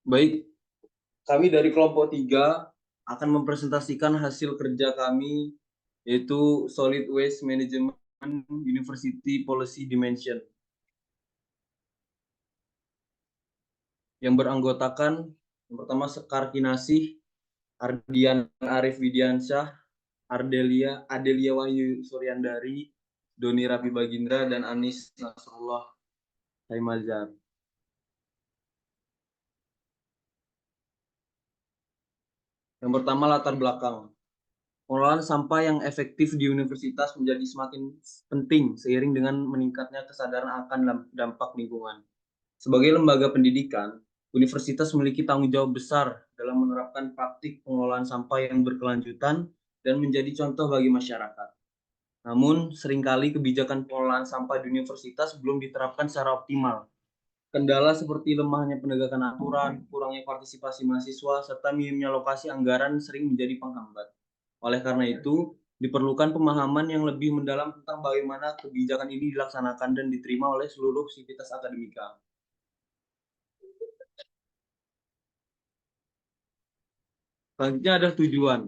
Baik, kami dari kelompok 3 akan mempresentasikan hasil kerja kami, yaitu Solid Waste Management University Policy Dimension, yang beranggotakan yang pertama Sekar Kinasih, Ardian Arif Widiansyah, Adelia Wahyu Suryandari, Doni Rapi Bagindra, dan Anis Nasrullah Haimazar. Yang pertama, latar belakang. Pengelolaan sampah yang efektif di universitas menjadi semakin penting seiring dengan meningkatnya kesadaran akan dampak lingkungan. Sebagai lembaga pendidikan, universitas memiliki tanggung jawab besar dalam menerapkan praktik pengelolaan sampah yang berkelanjutan dan menjadi contoh bagi masyarakat. Namun, seringkali kebijakan pengelolaan sampah di universitas belum diterapkan secara optimal. Kendala seperti lemahnya penegakan aturan, kurangnya partisipasi mahasiswa, serta minimnya alokasi anggaran sering menjadi penghambat. Oleh karena itu, diperlukan pemahaman yang lebih mendalam tentang bagaimana kebijakan ini dilaksanakan dan diterima oleh seluruh sivitas akademika. Selanjutnya ada tujuan.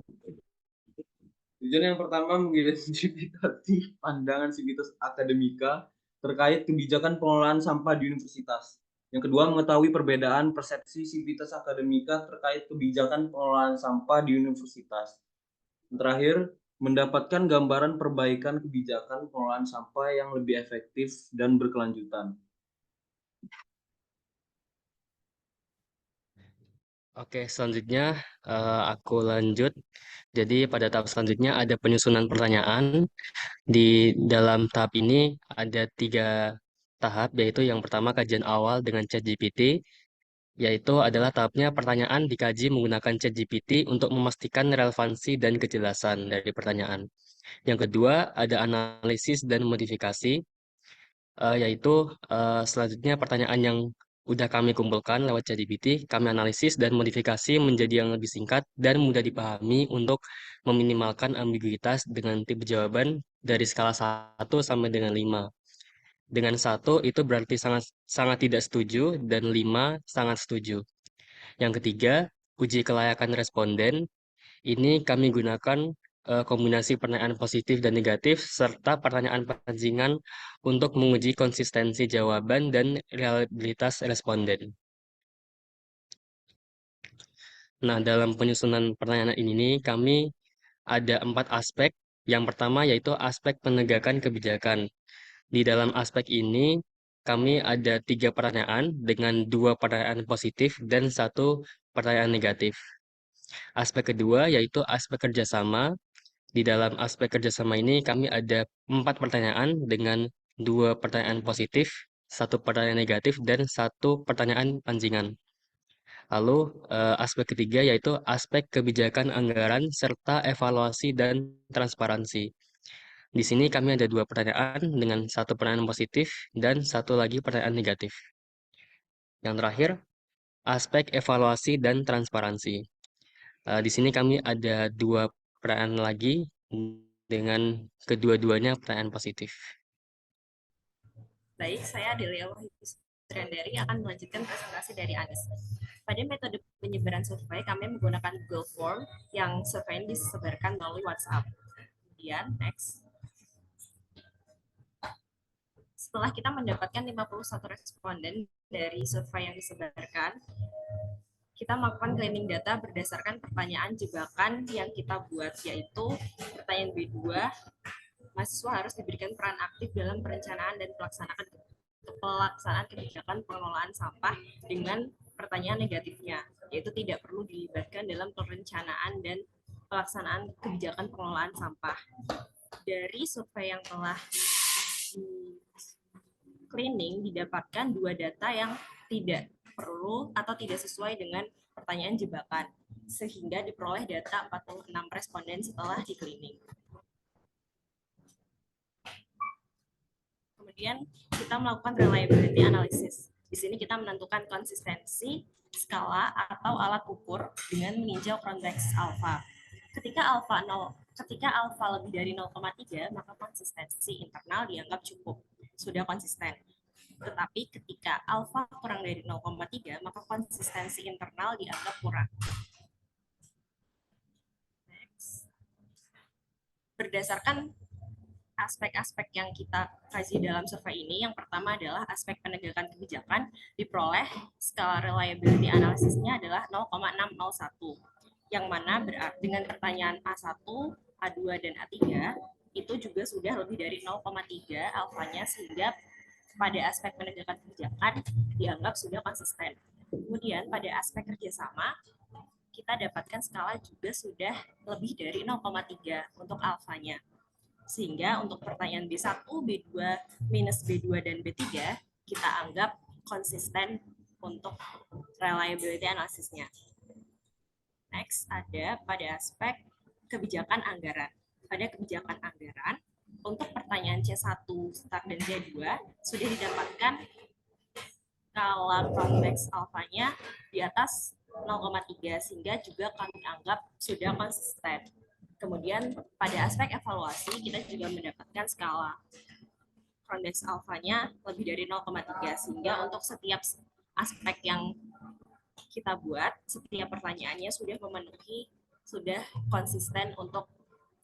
Tujuan yang pertama mengidentifikasi pandangan sivitas akademika terkait kebijakan pengelolaan sampah di universitas. Yang kedua, mengetahui perbedaan persepsi sivitas akademika terkait kebijakan pengelolaan sampah di universitas. Yang terakhir, mendapatkan gambaran perbaikan kebijakan pengelolaan sampah yang lebih efektif dan berkelanjutan. Oke, selanjutnya aku lanjut. Jadi pada tahap selanjutnya ada penyusunan pertanyaan. Di dalam tahap ini ada 3 tahap, yaitu yang pertama kajian awal dengan ChatGPT, yaitu adalah tahapnya pertanyaan dikaji menggunakan ChatGPT untuk memastikan relevansi dan kejelasan dari pertanyaan. Yang kedua ada analisis dan modifikasi, yaitu selanjutnya pertanyaan yang udah kami kumpulkan lewat ChatGPT, kami analisis dan modifikasi menjadi yang lebih singkat dan mudah dipahami untuk meminimalkan ambiguitas dengan tipe jawaban dari skala 1 sampai dengan 5. Dengan 1 itu berarti sangat sangat tidak setuju dan 5 sangat setuju. Yang ketiga, uji kelayakan responden. Ini kami gunakan kombinasi pertanyaan positif dan negatif serta pertanyaan pancingan untuk menguji konsistensi jawaban dan reliabilitas responden. Nah, dalam penyusunan pertanyaan ini kami ada 4 aspek. Yang pertama yaitu aspek penegakan kebijakan. Di dalam aspek ini kami ada 3 pertanyaan dengan 2 pertanyaan positif dan 1 pertanyaan negatif. Aspek kedua yaitu aspek kerjasama. Di dalam aspek kerjasama ini kami ada 4 pertanyaan dengan 2 pertanyaan positif, 1 pertanyaan negatif, dan 1 pertanyaan pancingan. Lalu aspek ketiga yaitu aspek kebijakan anggaran serta evaluasi dan transparansi. Di sini kami ada 2 pertanyaan dengan 1 pertanyaan positif dan 1 lagi pertanyaan negatif. Yang terakhir, aspek evaluasi dan transparansi. Di sini kami ada 2 pertanyaan lagi dengan kedua-duanya pertanyaan positif. Baik, saya Adelia Wahyu Suryandari akan melanjutkan presentasi dari Anis. Pada metode penyebaran survei, kami menggunakan Google Form yang survei ini disebarkan melalui WhatsApp. Kemudian, next. Setelah kita mendapatkan 51 responden dari survei yang disebarkan, kita melakukan cleaning data berdasarkan pertanyaan jebakan yang kita buat, yaitu pertanyaan B2, mahasiswa harus diberikan peran aktif dalam perencanaan dan pelaksanaan kebijakan pengelolaan sampah dengan pertanyaan negatifnya, yaitu tidak perlu dilibatkan dalam perencanaan dan pelaksanaan kebijakan pengelolaan sampah. Dari survei yang telah cleaning didapatkan 2 data yang tidak perlu atau tidak sesuai dengan pertanyaan jebakan, sehingga diperoleh data 46 responden setelah di cleaning. Kemudian kita melakukan reliability analysis. Di sini kita menentukan konsistensi, skala atau alat ukur dengan meninjau konteks alfa. Ketika alfa lebih dari 0,3, maka konsistensi internal dianggap cukup, sudah konsisten. Tetapi ketika alfa kurang dari 0,3, maka konsistensi internal dianggap kurang. Next. Berdasarkan aspek-aspek yang kita kaji dalam survei ini, yang pertama adalah aspek penegakan kebijakan, diperoleh skala reliability analisisnya adalah 0,601, yang mana berarti dengan pertanyaan A1, A2, dan A3, itu juga sudah lebih dari 0,3 alfanya, sehingga pada aspek penegakan kebijakan dianggap sudah konsisten. Kemudian pada aspek kerjasama, kita dapatkan skala juga sudah lebih dari 0,3 untuk alfanya. Sehingga untuk pertanyaan B1, B2, minus B2, dan B3, kita anggap konsisten untuk reliability analisisnya. Next, ada pada aspek kebijakan anggaran. Pada kebijakan anggaran, untuk pertanyaan C1, start, dan C2, sudah didapatkan skala konteks alfanya di atas 0,3, sehingga juga kami anggap sudah konsisten. Kemudian pada aspek evaluasi, kita juga mendapatkan skala konteks alfanya lebih dari 0,3, sehingga untuk setiap aspek yang kita buat, setiap pertanyaannya sudah memenuhi, sudah konsisten untuk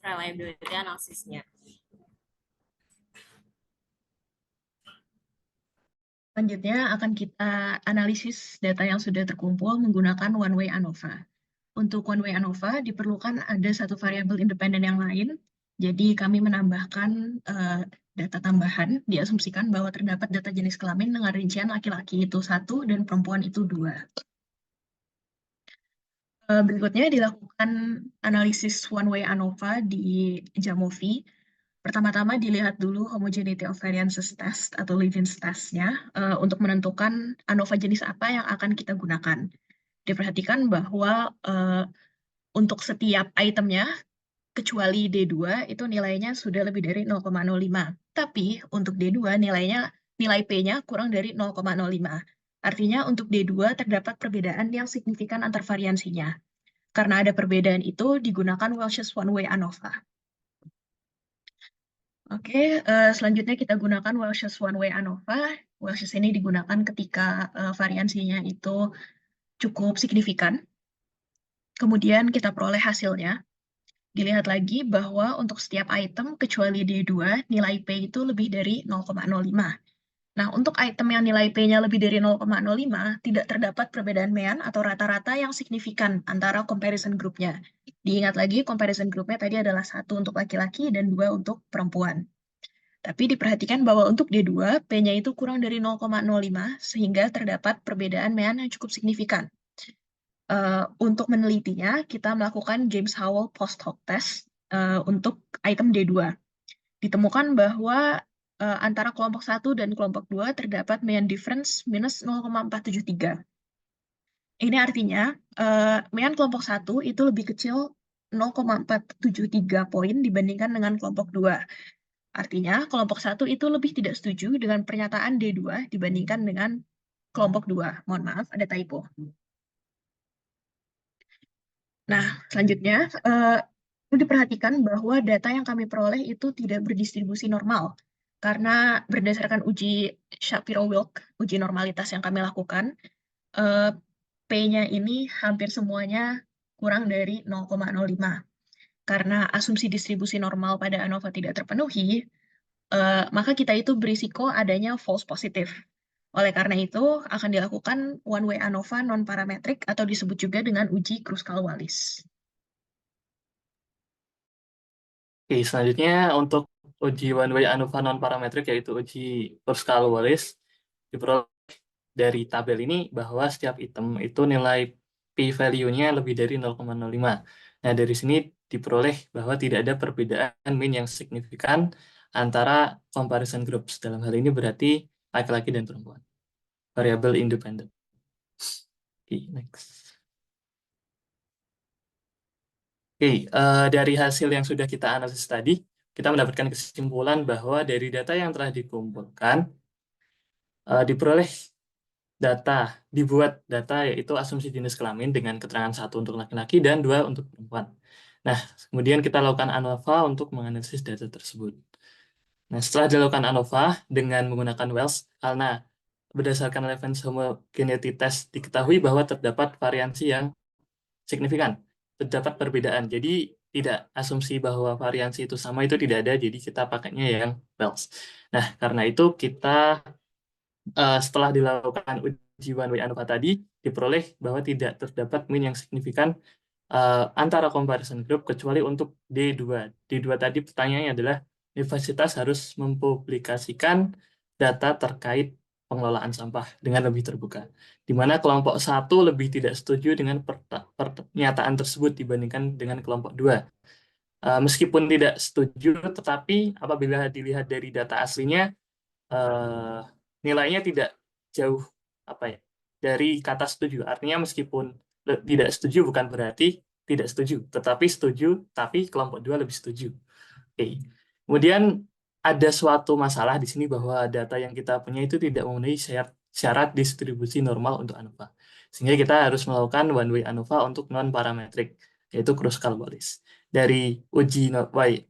reliability analisisnya. Selanjutnya akan kita analisis data yang sudah terkumpul menggunakan one-way ANOVA. Untuk one-way ANOVA diperlukan ada satu variabel independen yang lain. Jadi kami menambahkan data tambahan, diasumsikan bahwa terdapat data jenis kelamin dengan rincian laki-laki itu 1 dan perempuan itu 2. Berikutnya dilakukan analisis one-way ANOVA di Jamovi. Pertama-tama dilihat dulu homogeneity of variances test atau Levins test-nya untuk menentukan ANOVA jenis apa yang akan kita gunakan. Diperhatikan bahwa untuk setiap itemnya, kecuali D2, itu nilainya sudah lebih dari 0,05. Tapi untuk D2 nilai P-nya kurang dari 0,05. Artinya untuk D2 terdapat perbedaan yang signifikan antar variansinya. Karena ada perbedaan itu digunakan Welch's one-way ANOVA. Oke, selanjutnya kita gunakan Welch's one-way ANOVA. Welch's ini digunakan ketika variansinya itu cukup signifikan. Kemudian kita peroleh hasilnya. Dilihat lagi bahwa untuk setiap item kecuali D2, nilai P itu lebih dari 0,05. Nah, untuk item yang nilai P-nya lebih dari 0,05, tidak terdapat perbedaan mean atau rata-rata yang signifikan antara comparison group-nya. Diingat lagi, comparison group-nya tadi adalah 1 untuk laki-laki dan 2 untuk perempuan. Tapi diperhatikan bahwa untuk D2, P-nya itu kurang dari 0,05, sehingga terdapat perbedaan mean yang cukup signifikan. Untuk menelitinya, kita melakukan James Howell post-hoc test untuk item D2. Ditemukan bahwa antara kelompok 1 dan kelompok 2 terdapat mean difference minus 0,473. Ini artinya mean kelompok 1 itu lebih kecil 0,473 poin dibandingkan dengan kelompok 2. Artinya kelompok 1 itu lebih tidak setuju dengan pernyataan D2 dibandingkan dengan kelompok 2. Mohon maaf, ada typo. Nah, selanjutnya diperhatikan bahwa data yang kami peroleh itu tidak berdistribusi normal. Karena berdasarkan uji Shapiro-Wilk, uji normalitas yang kami lakukan, P-nya ini hampir semuanya kurang dari 0,05. Karena asumsi distribusi normal pada ANOVA tidak terpenuhi, maka kita itu berisiko adanya false positive. Oleh karena itu, akan dilakukan one-way ANOVA non-parametrik atau disebut juga dengan uji Kruskal-Wallis. Oke, selanjutnya untuk uji one-way ANOVA non-parametrik yaitu uji Kruskal-Wallis diperoleh dari tabel ini bahwa setiap item itu nilai p-value-nya lebih dari 0,05. Nah, dari sini diperoleh bahwa tidak ada perbedaan mean yang signifikan antara comparison groups. Dalam hal ini berarti laki-laki dan perempuan. Variabel independen. Oke, next. Oke, dari hasil yang sudah kita analisis tadi, kita mendapatkan kesimpulan bahwa dari data yang telah dikumpulkan, diperoleh dibuat data yaitu asumsi jenis kelamin dengan keterangan 1 untuk laki-laki dan 2 untuk perempuan. Nah, kemudian kita lakukan ANOVA untuk menganalisis data tersebut. Nah, setelah dilakukan ANOVA dengan menggunakan Welch, karena berdasarkan Levens homogeneity test diketahui bahwa terdapat variansi yang signifikan, terdapat perbedaan. Jadi tidak asumsi bahwa variansi itu sama itu tidak ada, jadi kita pakainya yang Wells. Nah, karena itu kita setelah dilakukan uji one way ANOVA tadi, diperoleh bahwa tidak terdapat mean yang signifikan antara comparison group kecuali untuk D2. D2 tadi pertanyaannya adalah universitas harus mempublikasikan data terkait pengelolaan sampah dengan lebih terbuka, di mana kelompok 1 lebih tidak setuju dengan pernyataan tersebut dibandingkan dengan kelompok 2. Meskipun tidak setuju, tetapi apabila dilihat dari data aslinya, nilainya tidak jauh dari kata setuju. Artinya meskipun tidak setuju bukan berarti tidak setuju, tetapi setuju, tapi kelompok 2 lebih setuju. Oke. Kemudian ada suatu masalah di sini bahwa data yang kita punya itu tidak memenuhi syarat distribusi normal untuk ANOVA. Sehingga kita harus melakukan one way ANOVA untuk non-parametrik, yaitu cross-Calois. Dari uji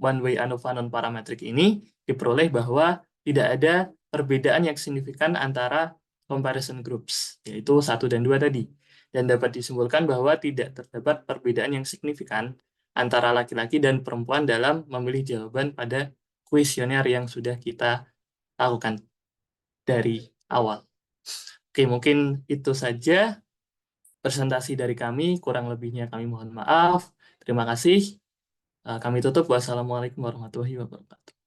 one way ANOVA non-parametrik ini diperoleh bahwa tidak ada perbedaan yang signifikan antara comparison groups, yaitu 1 dan 2 tadi. Dan dapat disimpulkan bahwa tidak terdapat perbedaan yang signifikan antara laki-laki dan perempuan dalam memilih jawaban pada kuesioner yang sudah kita lakukan dari awal. Oke, mungkin itu saja presentasi dari kami. Kurang lebihnya kami mohon maaf. Terima kasih. Kami tutup. Wassalamualaikum warahmatullahi wabarakatuh.